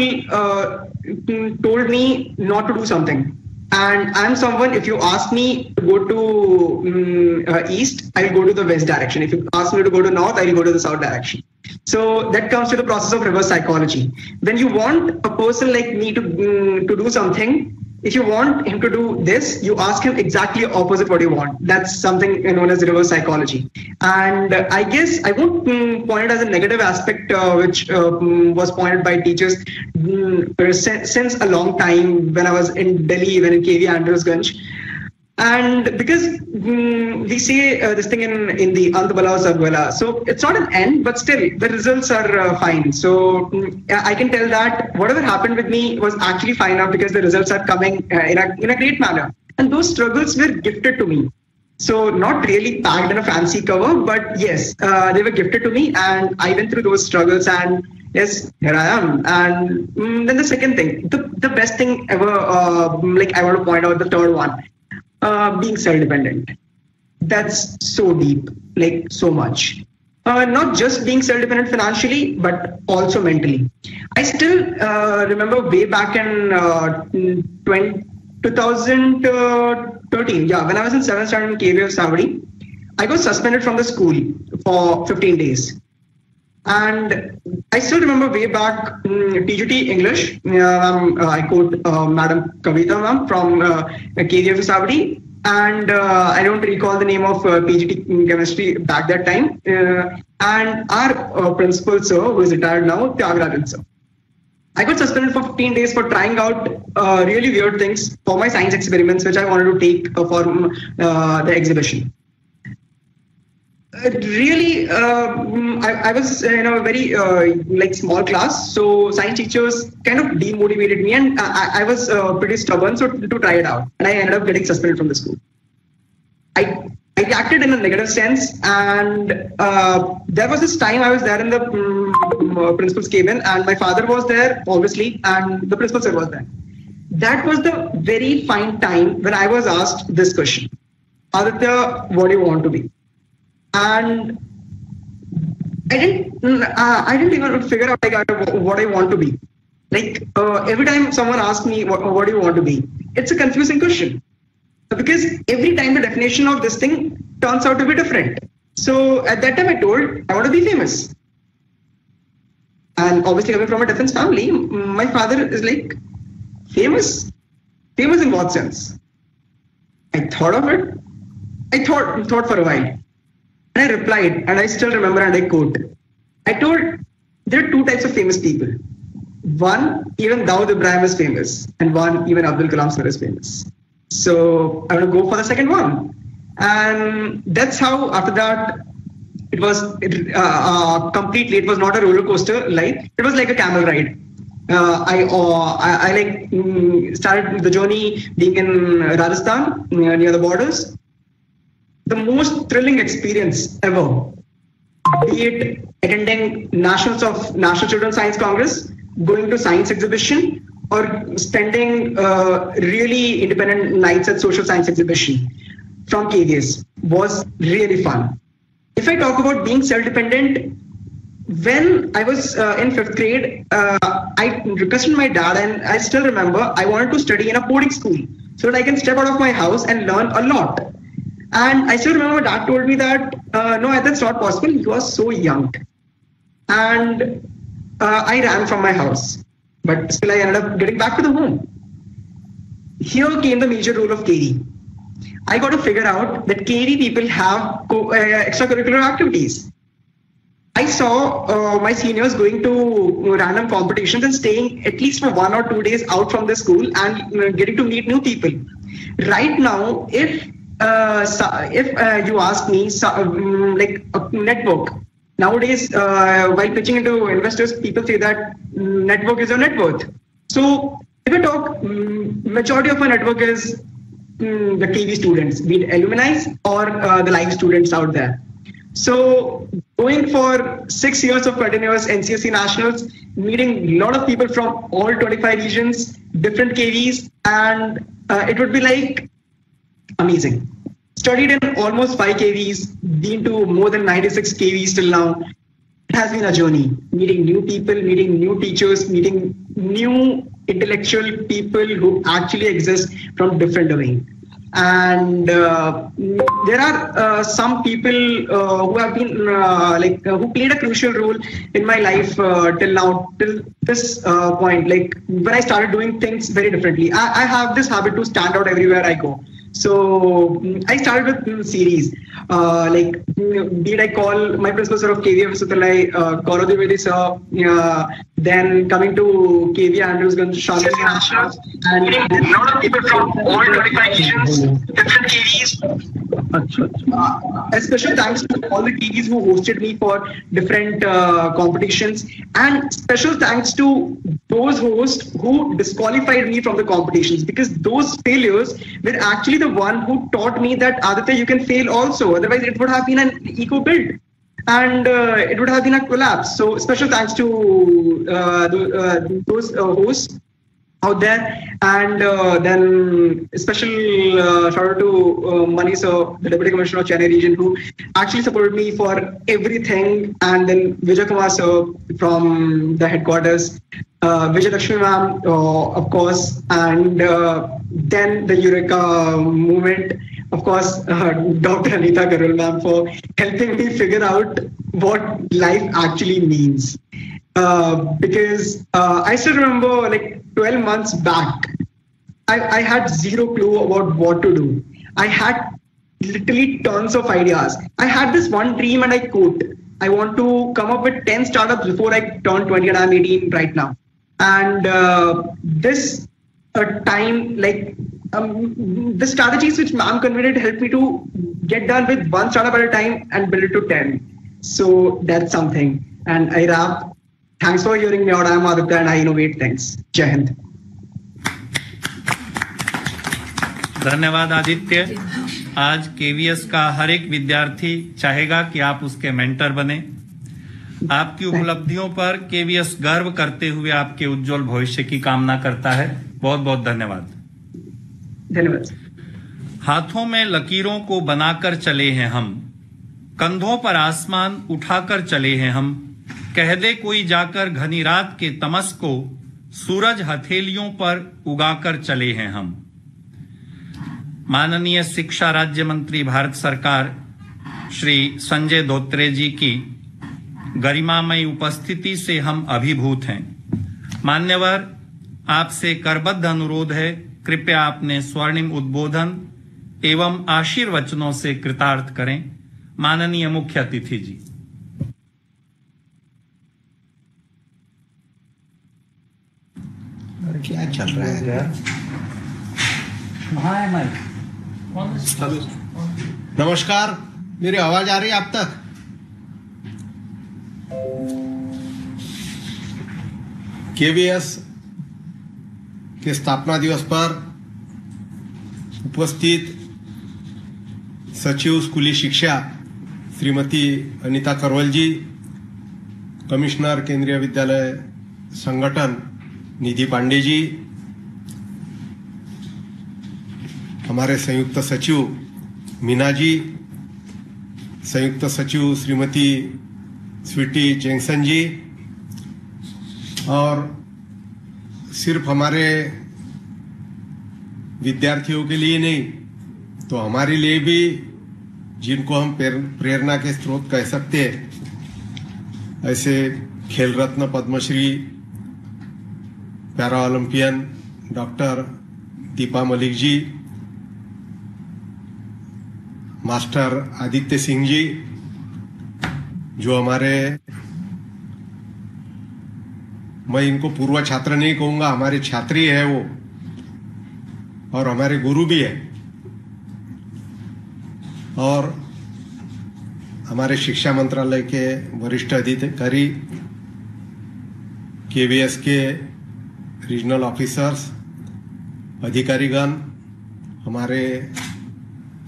told me not to do something. And I'm someone, if you ask me to go to east, I'll go to the west direction. If you ask me to go to north, I'll go to the south direction. So that comes to the process of reverse psychology. When you want a person like me to do something, if you want him to do this, you ask him exactly opposite what you want. That's something known as reverse psychology. And I guess I won't point it as a negative aspect, which was pointed by teachers since a long time when I was in Delhi, even in KV Andrewsganj. And because we say this thing in the Ant Bala Sab Bala, so it's not an end, but still the results are fine. So I can tell that whatever happened with me was actually fine now because the results are coming in a great manner. And those struggles were gifted to me. So not really packed in a fancy cover, but yes, they were gifted to me, and I went through those struggles, and yes, here I am. And then the second thing, the best thing ever, like I want to point out the third one. Being self-dependent. That's so deep, like so much. Not just being self-dependent financially, but also mentally. I still remember way back in 2013, yeah, when I was in 7th standard in KV of Savadi, I got suspended from the school for 15 days. And I still remember way back TGT English, I quote Madam Kavita ma'am from KV of Savadi, and I don't recall the name of PGT chemistry back that time. And our principal sir, who is retired now, Tyagarajan sir. I got suspended for 15 days for trying out really weird things for my science experiments, which I wanted to take for the exhibition. Really, I was in a very like small class, so science teachers kind of demotivated me, and I was pretty stubborn, so to try it out, and I ended up getting suspended from the school. I reacted in a negative sense, and there was this time I was there in the principal's cabin, and my father was there, obviously, and the principal sir was there. That was the very fine time when I was asked this question: Aditya, what do you want to be? And I didn't even figure out like what I want to be. Like every time someone asks me what do you want to be, it's a confusing question because every time the definition of this thing turns out to be different. So at that time I told I want to be famous, and obviously coming from a defense family, my father is like, famous in what sense? I thought of it. I thought for a while. And I replied, and I still remember, and I quote, I told, there are two types of famous people. One, even Dawood Ibrahim is famous, and one, even Abdul Kalam sir is famous. So I want to go for the second one. And that's how, after that, it was completely, it was not a roller coaster life. It was like a camel ride. I started the journey being in Rajasthan, near the borders. The most thrilling experience ever, be it attending National Children's Science Congress, going to science exhibition, or spending really independent nights at social science exhibition from KVS, was really fun. If I talk about being self-dependent, when I was in 5th grade, I requested my dad, and I still remember, I wanted to study in a boarding school so that I can step out of my house and learn a lot. And I still remember dad told me that, no, that's not possible. You are so young. And I ran from my house, but still I ended up getting back to the home. Here came the major role of KD. I got to figure out that KD people have extracurricular activities. I saw my seniors going to random competitions and staying at least for 1 or 2 days out from the school and getting to meet new people. Right now, if you ask me, like a network, nowadays, while pitching into investors, people say that network is your net worth. So if we talk, majority of my network is the KV students, be it alumni or the live students out there. So going for 6 years of continuous NCSC nationals, meeting a lot of people from all 25 regions, different KVs, and it would be like amazing. Studied in almost 5 KVs, been to more than 96 KVs till now. It has been a journey, meeting new people, meeting new teachers, meeting new intellectual people who actually exist from different domain. And there are some people who have been who played a crucial role in my life till now, till this point. Like when I started doing things very differently, I have this habit to stand out everywhere I go. So I started with series, be it I call my principal sir of KVM Sutalai, Gaurav Dwivedi sir, then coming to KV Andrews Ganj, and a lot of people from all 25 regions, different KVs. A special thanks to all the KVs who hosted me for different competitions, and special thanks to those hosts who disqualified me from the competitions, because those failures were actually the one who taught me that Aditya, you can fail also. Otherwise, it would have been an eco build, and it would have been a collapse. So special thanks to those hosts out there, and then special shout out to Mani sir, the Deputy Commissioner of Chennai region, who actually supported me for everything, and then Vijay Kumar sir from the headquarters, Vijay Lakshmi ma'am, of course, and then the Eureka movement, of course, Dr. Anita Garul ma'am, for helping me figure out what life actually means. Because I still remember, like 12 months back, I had zero clue about what to do. I had literally tons of ideas. I had this one dream, and I quote, I want to come up with 10 startups before I turn 20, and I'm 18 right now. And this time, like the strategies which ma'am conveyed helped me to get done with one startup at a time and build it to 10. So that's something. And I wrap. Thanks for hearing me out. I am Aditya and I innovate. Thanks. Jai Hind. धन्यवाद आदित्य। आज KVS का हर एक विद्यार्थी चाहेगा कि आप उसके mentor बने। आपकी उपलब्धियों पर केवीएस गर्व करते हुए आपके उज्जवल भविष्य की कामना करता है। बहुत बहुत धन्यवाद। धन्यवाद। हाथों में लकीरों को बनाकर चले हैं हम, कंधों पर आसमान उठाकर चले हैं हम। कह दे कोई जाकर घनी रात के तमस को, सूरज हथेलियों पर उगाकर चले हैं हम। माननीय शिक्षा राज्य मंत्री भारत सरकार श्री संजय धोत्रे जी की गरिमामयी उपस्थिति से हम अभिभूत हैं। मान्यवर, आपसे करबद्ध अनुरोध है, कृपया अपने स्वर्णिम उद्बोधन एवं आशीर्वचनों से कृतार्थ करें। माननीय मुख्य अतिथि जी। क्या चल रहा है? नमस्कार, मेरी आवाज आ रही है आप तक? केवीएस के स्थापना दिवस पर उपस्थित सचिव स्कूली शिक्षा श्रीमती अनीता करवल जी, कमिश्नर केंद्रीय विद्यालय संगठन निधि पांडे जी, हमारे संयुक्त सचिव मीना जी, संयुक्त सचिव श्रीमती स्वीटी जेंगसन जी, और सिर्फ हमारे विद्यार्थियों के लिए नहीं तो हमारे लिए भी, जिनको हम प्रेरणा के स्रोत कह सकते हैं, ऐसे Khel Ratna Padma Shri para Olympian doctor Deepa Malik ji, master Aditya Singh ji, जो हमारे, मैं इनको पूर्व छात्र नहीं कहूंगा, हमारे छात्री है वो, और हमारे गुरु भी है, और हमारे शिक्षा मंत्रालय के वरिष्ठ अधिकारी, केवीएस के रीजनल ऑफिसर्स, अधिकारीगण, हमारे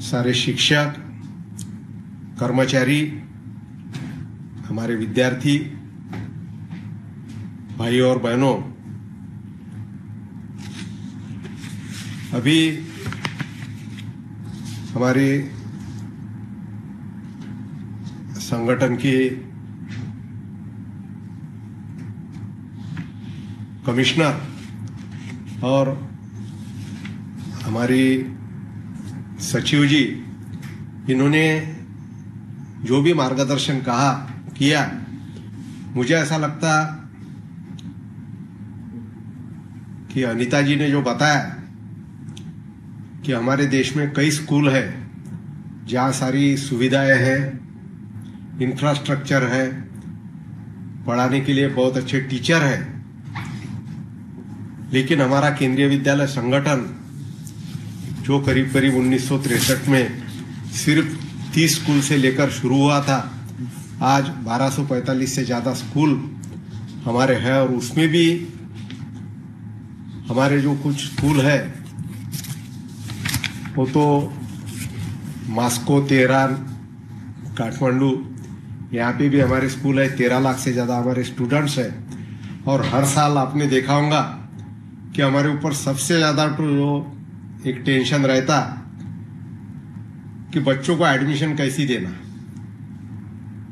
सारे शिक्षक, कर्मचारी, हमारे विद्यार्थी भाई और बहनों, अभी हमारे संगठन की कमिश्नर और हमारी सचिव जी, इन्होंने जो भी मार्गदर्शन किया, मुझे ऐसा लगता कि अनीता जी ने जो बताया कि हमारे देश में कई स्कूल है जहाँ सारी सुविधाएं हैं, इंफ्रास्ट्रक्चर है, पढ़ाने के लिए बहुत अच्छे टीचर है, लेकिन हमारा केंद्रीय विद्यालय संगठन जो करीब करीब 1963 में सिर्फ 30 स्कूल से लेकर शुरू हुआ था, आज 1245 से ज्यादा स्कूल हमारे हैं। और उसमें भी हमारे जो कुछ स्कूल है वो तो मास्को, तेहरान, काठमांडू, यहाँ पे भी हमारे स्कूल है। 13 लाख से ज्यादा हमारे स्टूडेंट्स हैं। और हर साल आपने देखा होगा कि हमारे ऊपर सबसे ज्यादा तो जो एक टेंशन रहता कि बच्चों को एडमिशन कैसी देना,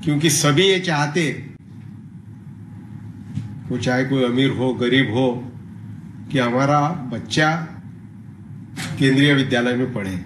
क्योंकि सभी ये चाहते, वो चाहे कोई अमीर हो गरीब हो, कि हमारा बच्चा केंद्रीय विद्यालय में पढ़े।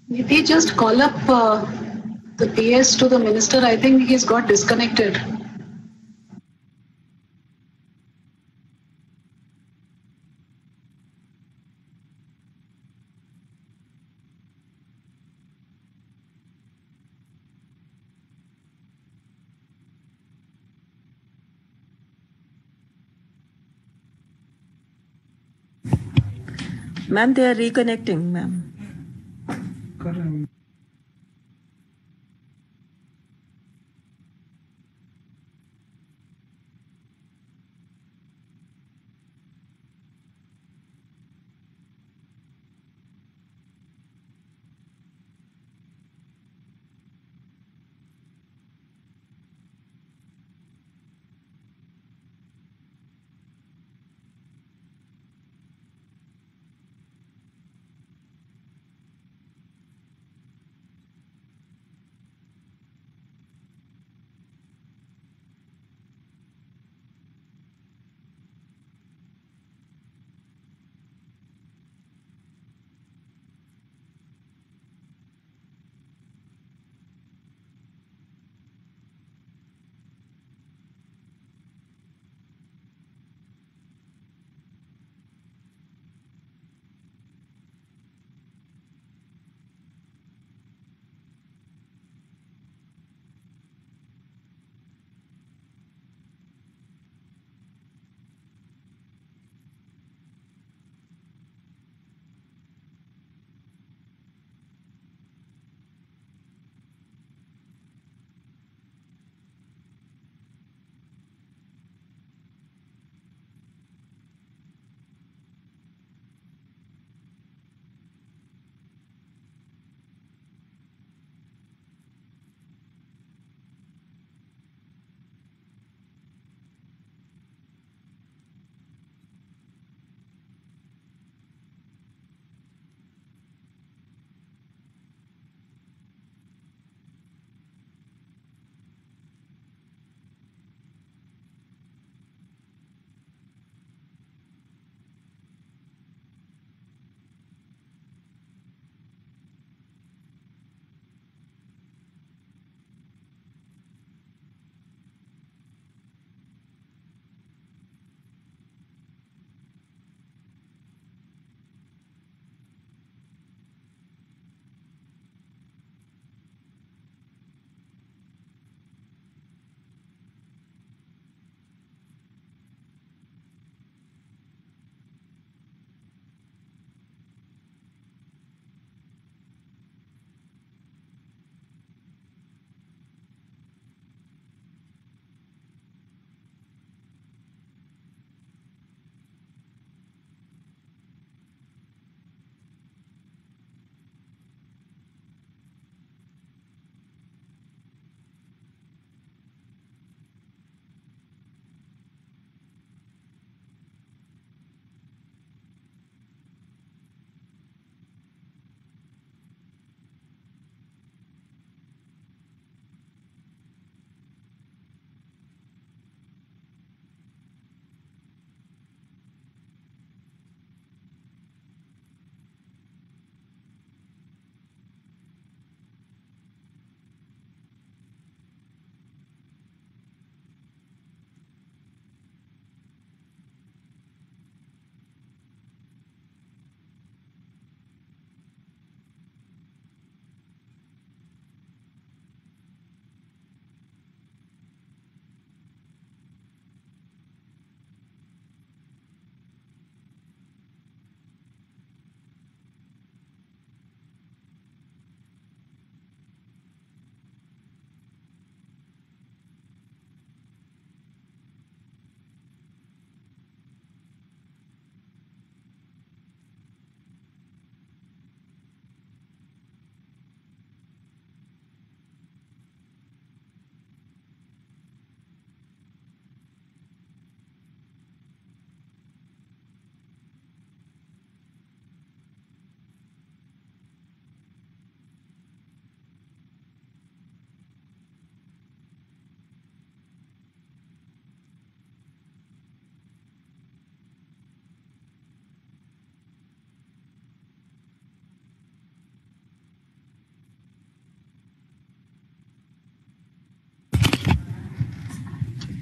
Nidhi, just call up the PS to the minister. I think he's got disconnected. Ma'am, they are reconnecting, ma'am.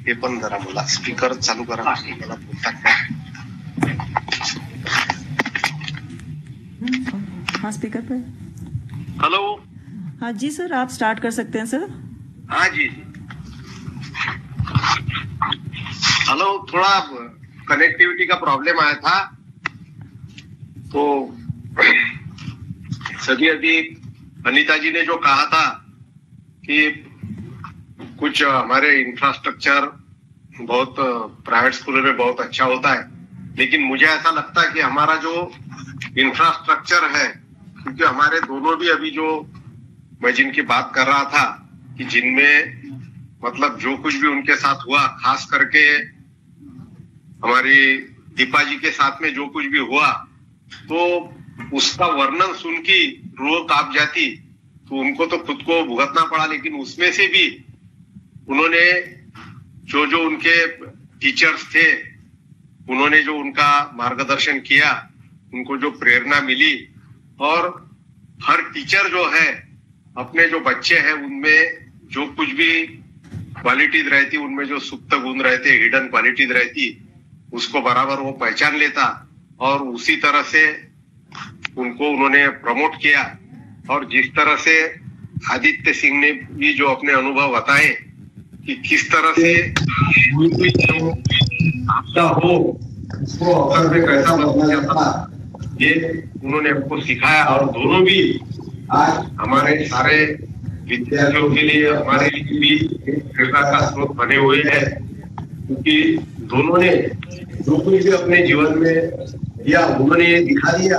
हे पण जरा मला स्पीकर चालू करा, मला बोलता काय. हाँ स्पीकर पे. हेलो. हाँ जी सर, आप स्टार्ट कर सकते हैं सर. हाँ जी. हेलो, थोड़ा कनेक्टिविटी का प्रॉब्लम आया था, तो सभी अभी अनीता जी ने जो कहा था कि कुछ हमारे इंफ्रास्ट्रक्चर बहुत प्राइवेट स्कूलों में बहुत अच्छा होता है, लेकिन मुझे ऐसा लगता है कि हमारा जो इंफ्रास्ट्रक्चर है, क्योंकि हमारे दोनों भी अभी जो मैं जिनकी बात कर रहा था कि जिनमें मतलब जो कुछ भी उनके साथ हुआ, खास करके हमारी दीपा जी के साथ में जो कुछ भी हुआ, तो उसका वर्णन सुन की रूह कांप जाती. तो उनको तो खुद को भुगतना पड़ा, लेकिन उसमें से भी उन्होंने जो उनके टीचर्स थे, उन्होंने जो उनका मार्गदर्शन किया, उनको जो प्रेरणा मिली, और हर टीचर जो है अपने जो बच्चे हैं उनमें जो कुछ भी क्वालिटीज रहती, उनमें जो सुप्त गुण रहते, हिडन क्वालिटीज रहती, उसको बराबर वो पहचान लेता और उसी तरह से उनको उन्होंने प्रमोट किया. और जिस तरह से आदित्य सिंह ने भी जो अपने अनुभव बताए कि किस तरह से आपदा हो उसको अवसर में कैसा बदला जाता, ये उन्होंने हमको सिखाया. और दोनों भी आज हमारे सारे विद्यार्थियों के लिए, हमारे लिए भी प्रेरणा का स्रोत बने हुए हैं, क्योंकि दोनों ने जो कुछ भी अपने जीवन में किया, उन्होंने ये दिखा दिया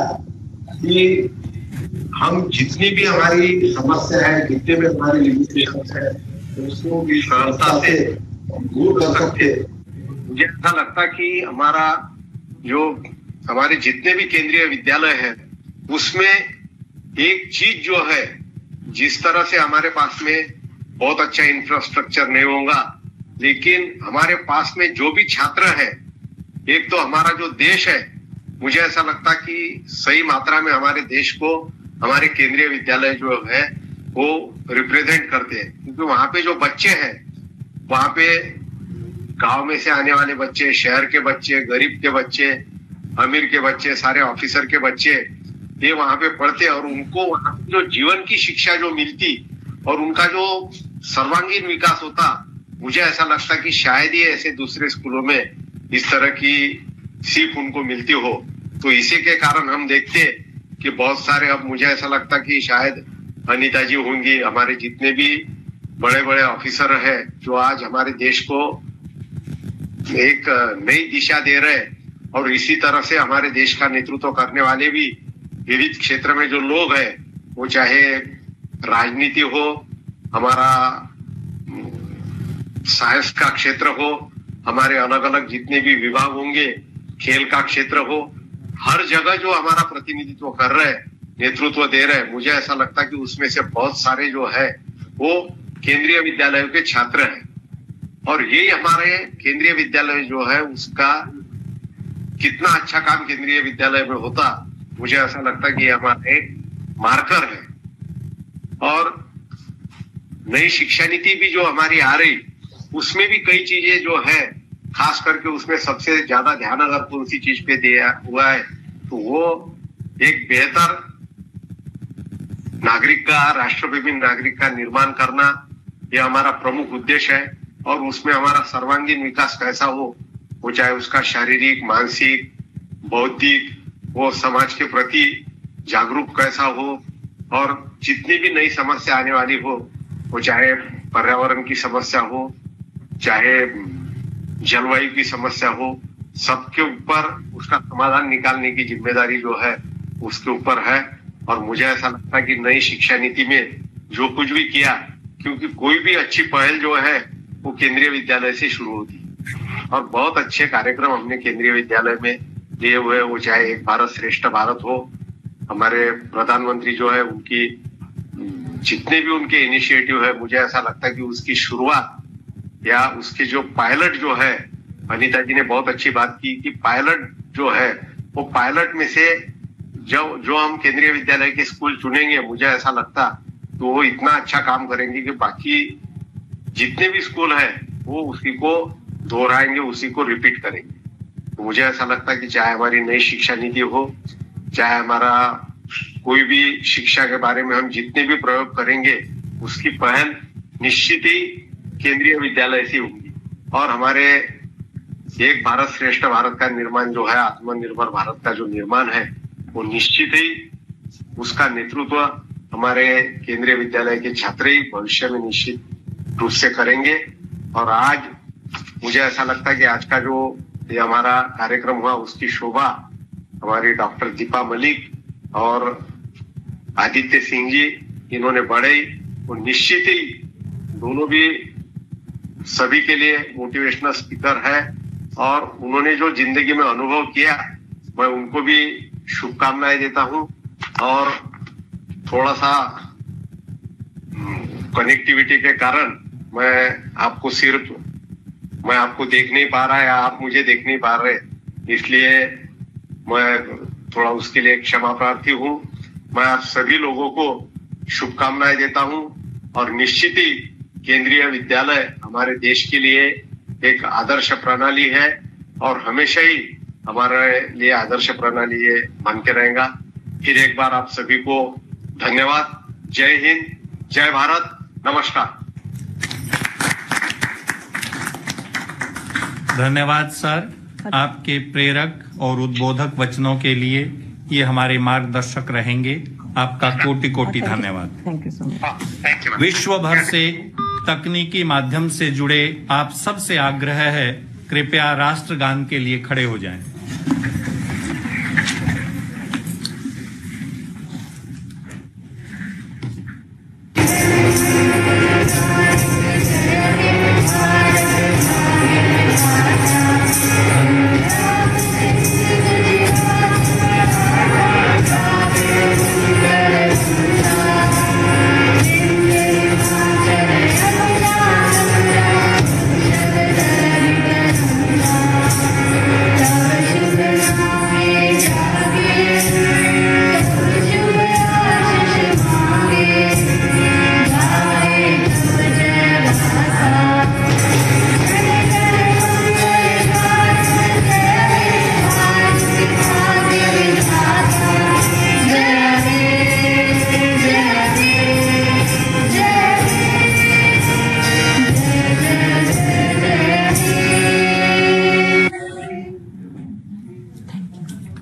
कि हम जितनी भी हमारी समस्या है, जितने भी हमारी लिमिटेशन है, उसको भी सरलता से दूर कर सकते. मुझे ऐसा लगता कि हमारे जितने भी केंद्रीय विद्यालय हैं, उसमें एक चीज जो है, जिस तरह से हमारे पास में बहुत अच्छा इंफ्रास्ट्रक्चर नहीं होगा, लेकिन हमारे पास में जो भी छात्र है, एक तो हमारा जो देश है, मुझे ऐसा लगता कि सही मात्रा में हमारे देश को हमारे केंद्रीय विद्यालय जो है वो रिप्रेजेंट करते हैं. क्योंकि वहां पे जो बच्चे हैं, वहां पे गांव में से आने वाले बच्चे, शहर के बच्चे, गरीब के बच्चे, अमीर के बच्चे, सारे ऑफिसर के बच्चे, ये वहां पे पढ़ते, और उनको वहां जो जीवन की शिक्षा जो मिलती और उनका जो सर्वांगीण विकास होता, मुझे ऐसा लगता कि शायद ही ऐसे दूसरे स्कूलों में इस तरह की सीख उनको मिलती हो. तो इसी के कारण हम देखते कि बहुत सारे, अब मुझे ऐसा लगता कि शायद अनीता जी होंगी, हमारे जितने भी बड़े बड़े ऑफिसर हैं जो आज हमारे देश को एक नई दिशा दे रहे हैं, और इसी तरह से हमारे देश का नेतृत्व करने वाले भी विविध क्षेत्र में जो लोग हैं, वो चाहे राजनीति हो, हमारा साइंस का क्षेत्र हो, हमारे अलग अलग जितने भी विभाग होंगे, खेल का क्षेत्र हो, हर जगह जो हमारा प्रतिनिधित्व कर रहे हैं, नेतृत्व दे रहे हैं, मुझे ऐसा लगता कि उसमें से बहुत सारे जो है वो केंद्रीय विद्यालयों के छात्र हैं. और यही हमारे केंद्रीय विद्यालय जो है उसका कितना अच्छा काम केंद्रीय विद्यालय में होता, मुझे ऐसा लगता कि ये हमारा एक मार्कर है. और नई शिक्षा नीति भी जो हमारी आ रही, उसमें भी कई चीजें जो है, खास करके उसमें सबसे ज्यादा ध्यान अगर कौन सी चीज पे दिया हुआ है, तो वो एक बेहतर नागरिक का, राष्ट्रप्रेमी नागरिक का निर्माण करना, यह हमारा प्रमुख उद्देश्य है. और उसमें हमारा सर्वांगीण विकास कैसा हो, वो चाहे उसका शारीरिक, मानसिक, बौद्धिक, वो समाज के प्रति जागरूक कैसा हो, और जितनी भी नई समस्या आने वाली हो, वो चाहे पर्यावरण की समस्या हो, चाहे जलवायु की समस्या हो, सबके ऊपर उसका समाधान निकालने की जिम्मेदारी जो है उसके ऊपर है. और मुझे ऐसा लगता है कि नई शिक्षा नीति में जो कुछ भी किया, क्योंकि कोई भी अच्छी पहल जो है वो केंद्रीय विद्यालय से शुरू होती है, और बहुत अच्छे कार्यक्रम हमने केंद्रीय विद्यालय में लिए हुए, वो चाहे एक भारत श्रेष्ठ भारत हो, हमारे प्रधानमंत्री जो है उनकी जितने भी उनके इनिशिएटिव है, मुझे ऐसा लगता है कि उसकी शुरुआत या उसके जो पायलट जो है, अनीता जी ने बहुत अच्छी बात की कि पायलट जो है, वो पायलट में से जो हम केंद्रीय विद्यालय के स्कूल चुनेंगे, मुझे ऐसा लगता तो वो इतना अच्छा काम करेंगे कि बाकी जितने भी स्कूल है वो उसी को दोहराएंगे, उसी को रिपीट करेंगे। तो मुझे ऐसा लगता है कि चाहे हमारी नई शिक्षा नीति हो, चाहे हमारा कोई भी शिक्षा के बारे में हम जितने भी प्रयोग करेंगे, उसकी पहल निश्चित ही केंद्रीय विद्यालय से होगी। और हमारे एक भारत श्रेष्ठ भारत का निर्माण जो है, आत्मनिर्भर भारत का जो निर्माण है, वो निश्चित ही उसका नेतृत्व हमारे केंद्रीय विद्यालय के छात्र ही भविष्य में निश्चित रूप से करेंगे। और आज मुझे ऐसा लगता है कि आज का जो ये हमारा कार्यक्रम हुआ, उसकी शोभा हमारी डॉक्टर दीपा मलिक और आदित्य सिंह जी इन्होंने बढ़ाई। और निश्चित ही दोनों भी सभी के लिए मोटिवेशनल स्पीकर है, और उन्होंने जो जिंदगी में अनुभव किया, मैं उनको भी शुभकामनाएं देता हूं। और थोड़ा सा कनेक्टिविटी के कारण मैं आपको देख नहीं पा रहा, या आप मुझे देख नहीं पा रहे, इसलिए मैं थोड़ा उसके लिए क्षमा प्रार्थी हूं। मैं आप सभी लोगों को शुभकामनाएं देता हूं, और निश्चित ही केंद्रीय विद्यालय हमारे देश के लिए एक आदर्श प्रणाली है, और हमेशा ही हमारे लिए आदर्श प्रणाली ये बन के रहेगा। फिर एक बार आप सभी को धन्यवाद। जय हिंद, जय भारत, नमस्कार। धन्यवाद सर, आपके प्रेरक और उद्बोधक वचनों के लिए। ये हमारे मार्गदर्शक रहेंगे। आपका कोटि कोटि धन्यवाद। Thank you so much. विश्व भर से तकनीकी माध्यम से जुड़े आप सबसे आग्रह है, कृपया राष्ट्रगान के लिए खड़े हो जाएं।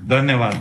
धन्यवाद।